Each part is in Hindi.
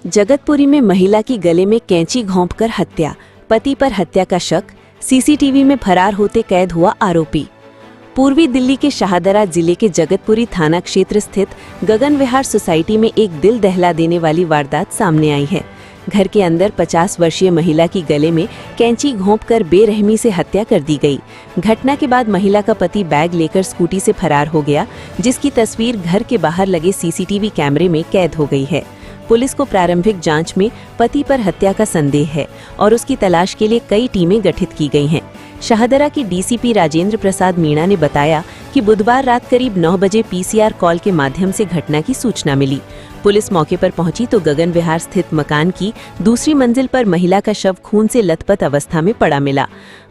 जगतपुरी में महिला की गले में कैंची घोंपकर हत्या, पति पर हत्या का शक, सीसीटीवी में फरार होते कैद हुआ आरोपी। पूर्वी दिल्ली के शाहदरा जिले के जगतपुरी थाना क्षेत्र स्थित गगन विहार सोसाइटी में एक दिल दहला देने वाली वारदात सामने आई है। घर के अंदर 50 वर्षीय महिला की गले में कैंची घोंपकर बेरहमी से हत्या कर दी गई। घटना के बाद महिला का पति बैग लेकर स्कूटी से फरार हो गया, जिसकी तस्वीर घर के बाहर लगे सीसीटीवी कैमरे में कैद हो गई है। पुलिस को प्रारंभिक जांच में पति पर हत्या का संदेह है और उसकी तलाश के लिए कई टीमें गठित की गई हैं। शाहदरा की डीसीपी राजेंद्र प्रसाद मीणा ने बताया कि बुधवार रात करीब 9 बजे पीसीआर कॉल के माध्यम से घटना की सूचना मिली। पुलिस मौके पर पहुंची तो गगन विहार स्थित मकान की दूसरी मंजिल पर महिला का शव खून से लथपथ अवस्था में पड़ा मिला।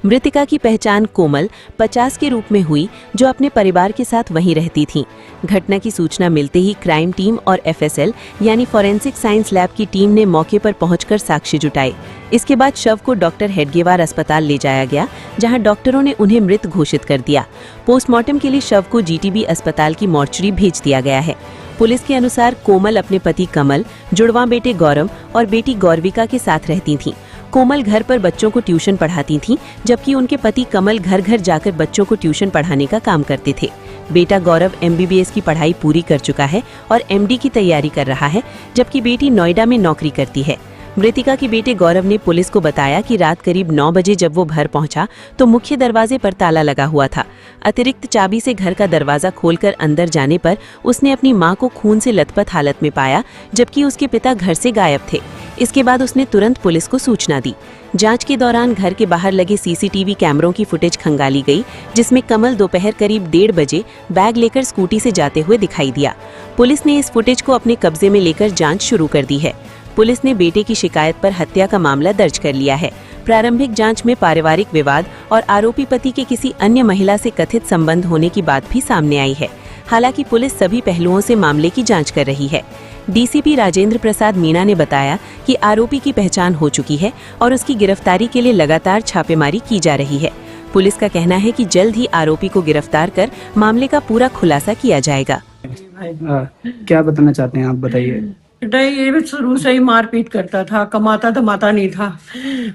मृतिका की पहचान कोमल 50 के रूप में हुई, जो अपने परिवार के साथ वहीं रहती थीं। घटना की सूचना मिलते ही क्राइम टीम और एफएसएल यानी फॉरेंसिक साइंस लैब की टीम ने मौके पर पहुंचकर साक्ष्य जुटाए। इसके बाद शव को डॉक्टर हेडगेवार अस्पताल ले जाया गया, जहां डॉक्टरों ने उन्हें मृत घोषित कर दिया। पोस्टमार्टम के लिए शव को जीटीबी अस्पताल की मॉर्चरी भेज दिया गया है। पुलिस के अनुसार कोमल अपने पति कमल, जुड़वा बेटे गौरव और बेटी गौरविका के साथ रहती थीं। कोमल घर पर बच्चों को ट्यूशन पढ़ाती थीं, जबकि उनके पति कमल घर घर जाकर बच्चों को ट्यूशन पढ़ाने का काम करते थे। बेटा गौरव एमबीबीएस की पढ़ाई पूरी कर चुका है और एमडी की तैयारी कर रहा है, जबकि बेटी नोएडा में नौकरी करती है। मृतिका के बेटे गौरव ने पुलिस को बताया कि रात करीब 9 बजे जब वो घर पहुंचा तो मुख्य दरवाजे पर ताला लगा हुआ था। अतिरिक्त चाबी से घर का दरवाजा खोलकर अंदर जाने पर उसने अपनी मां को खून से लथपथ हालत में पाया, जबकि उसके पिता घर से गायब थे। इसके बाद उसने तुरंत पुलिस को सूचना दी। जांच के दौरान घर के बाहर लगे सीसीटीवी कैमरों की फुटेज खंगाली गई, जिसमें कमल दोपहर करीब 1:30 बजे बैग लेकर स्कूटी से जाते हुए दिखाई दिया। पुलिस ने इस फुटेज को अपने कब्जे में लेकर जांच शुरू कर दी है। पुलिस ने बेटे की शिकायत पर हत्या का मामला दर्ज कर लिया है। प्रारंभिक जांच में पारिवारिक विवाद और आरोपी पति के किसी अन्य महिला से कथित संबंध होने की बात भी सामने आई है। हालांकि पुलिस सभी पहलुओं से मामले की जांच कर रही है। डीसीपी राजेंद्र प्रसाद मीणा ने बताया कि आरोपी की पहचान हो चुकी है और उसकी गिरफ्तारी के लिए लगातार छापेमारी की जा रही है। पुलिस का कहना है कि जल्द ही आरोपी को गिरफ्तार कर मामले का पूरा खुलासा किया जाएगा। क्या बताना चाहते हैं आप, बताइए। बेटा ये शुरू से ही मारपीट करता था, कमाता धमाता नहीं था।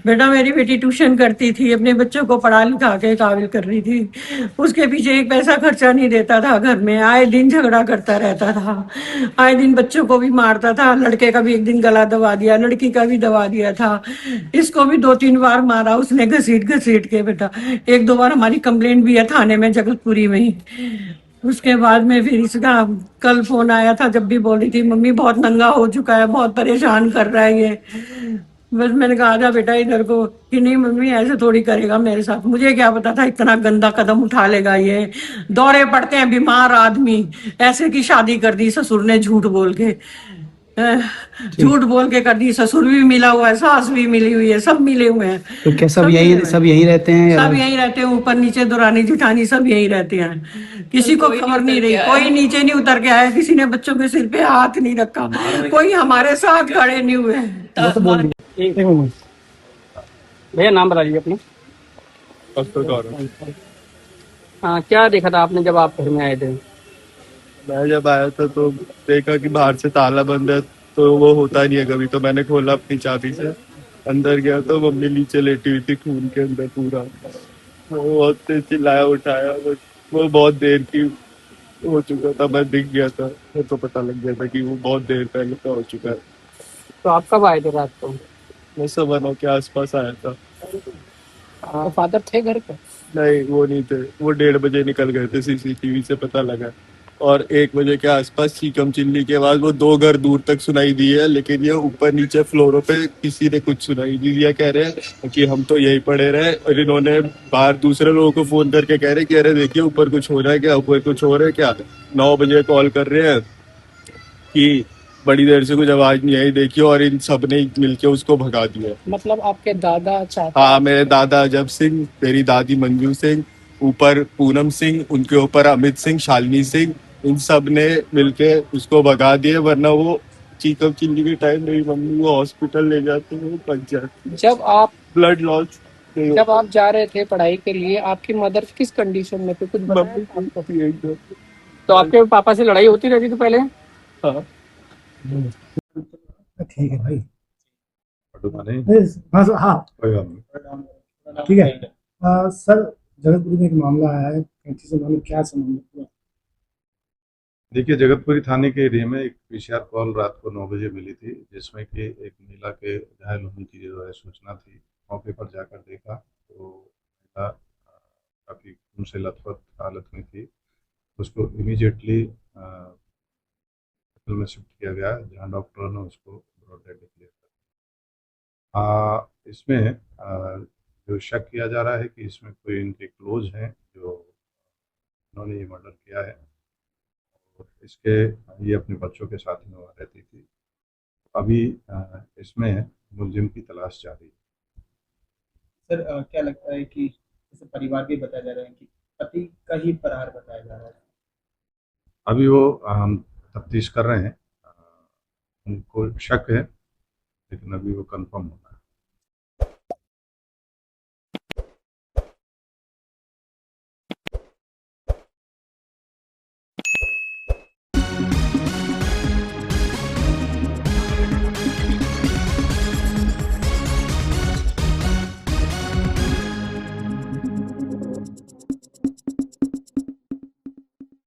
बेटा मेरी बेटी ट्यूशन करती थी, अपने बच्चों को पढ़ा लिखा के काबिल कर रही थी। उसके पीछे एक पैसा खर्चा नहीं देता था। घर में आए दिन झगड़ा करता रहता था, आए दिन बच्चों को भी मारता था। लड़के का भी एक दिन गला दबा दिया, लड़की का भी दबा दिया था। इसको भी 2-3 बार मारा उसने, घसीट घसीट के। बेटा 1-2 बार हमारी कंप्लेंट भी है थाने में, जगतपुरी में ही। उसके बाद में फिर इसका कल फोन आया था, जब भी बोल रही थी मम्मी बहुत नंगा हो चुका है, बहुत परेशान कर रहा है ये। बस मैंने कहा था बेटा इधर को कि नहीं मम्मी ऐसे थोड़ी करेगा मेरे साथ। मुझे क्या पता था इतना गंदा कदम उठा लेगा ये। दौरे पड़ते हैं बीमार आदमी, ऐसे की शादी कर दी ससुर ने झूठ बोल के। झूठ बोल के कर दी। ससुर भी मिला हुआ है, सास भी मिली हुई है, सब मिले हुए हैं। तो क्या सब यही रहते हैं? सब यही रहते हैं, ऊपर नीचे दुरानी जिठानी सब यही रहते हैं। किसी को खबर नहीं रही, कोई नीचे नहीं उतर के आया, किसी ने बच्चों के सिर पे हाथ नहीं रखा, कोई हमारे साथ खड़े नहीं हुए। भैया नाम बता दीजिए अपना। हाँ, क्या देखा था आपने जब आप घर में आए थे? मैं जब आया था तो देखा कि बाहर से ताला बंद है, तो वो होता नहीं है कभी। तो मैंने खोला अपनी चाबी से, अंदर गया तो मम्मी नीचे लेटी हुई थी खून के अंदर पूरा। वो बहुत तेज चिल्लाया उठाया, वो बहुत देर की हो चुका था। मैं दिख गया था, मेरे को पता लग गया था कि वो बहुत देर पहले का हो चुका है। तो आप कब आए थे रात को? मैं 9:15 के आसपास आया था। तो फादर थे घर पे? नहीं, वो नहीं थे। वो 1:30 बजे निकल गए थे, सीसीटीवी से पता लगा। और 1 बजे के आसपास चीकम चिल्ली के बाद वो 2 घर दूर तक सुनाई दी है, लेकिन ये ऊपर नीचे फ्लोरों पे किसी ने कुछ सुनाई नहीं दिया। कह रहे हैं कि हम तो यहीं पड़े रहे, और इन्होंने बाहर दूसरे लोगों को फोन करके कह रहे कि अरे देखिए ऊपर कुछ हो रहा है क्या, ऊपर कुछ हो रहा है क्या। 9 बजे कॉल कर रहे हैं कि बड़ी देर से कुछ आवाज नहीं आई, देखिए, और इन सब ने मिलके उसको भगा दिया। मतलब आपके दादा चाचा? हाँ, मेरे दादा अजब सिंह, मेरी दादी मंजू सिंह, ऊपर पूनम सिंह, उनके ऊपर अमित सिंह, शालिनी सिंह, इन सब ने मिलके उसको भगा दिए। वरना वो चीकम चिल्ली के टाइम मेरी मम्मी को हॉस्पिटल ले जाते हुए बच जाती। जब आप ब्लड लॉस, जब आप जा रहे थे पढ़ाई के लिए, आपकी मदर किस कंडीशन में थे, कुछ बताया आपको? तो आपके पापा से लड़ाई होती रहती थी पहले? हाँ। ठीक है भाई। नहीं हाँ सर, हाँ कोई बात नहीं। ठीक है। सर, जगतपुरी में एक मामला आया है, 35 से मामले, क्या से मामला पूरा? देखिए, जगतपुरी थाने के एरिया में एक पीसीआर कॉल रात को 9 बजे मिली थी, जिसमें कि एक महिला के घायल होने की जो है सूचना थी। मौके पर जाकर देखा तो महिला काफ़ी खून से लथपथ हालत में थी। उसको इमीडिएटली हॉस्पिटल में शिफ्ट किया गया, जहां डॉक्टरों ने उसको ब्रॉड डेड डिक्लेयर कर। इसमें जो शक किया जा रहा है कि इसमें कोई इनके क्लोज हैं जो उन्होंने ये मर्डर किया है। और इसके ये अपने बच्चों के साथ में वहाँ रहती थी। अभी इसमें मुलजिम की तलाश जारी है। सर क्या लगता है कि जैसे परिवार भी बताया जा रहा है कि पति का ही फरार बताया जा रहा है? अभी वो हम तफ्तीश कर रहे हैं। उनको शक है, लेकिन अभी वो कंफर्म होना है।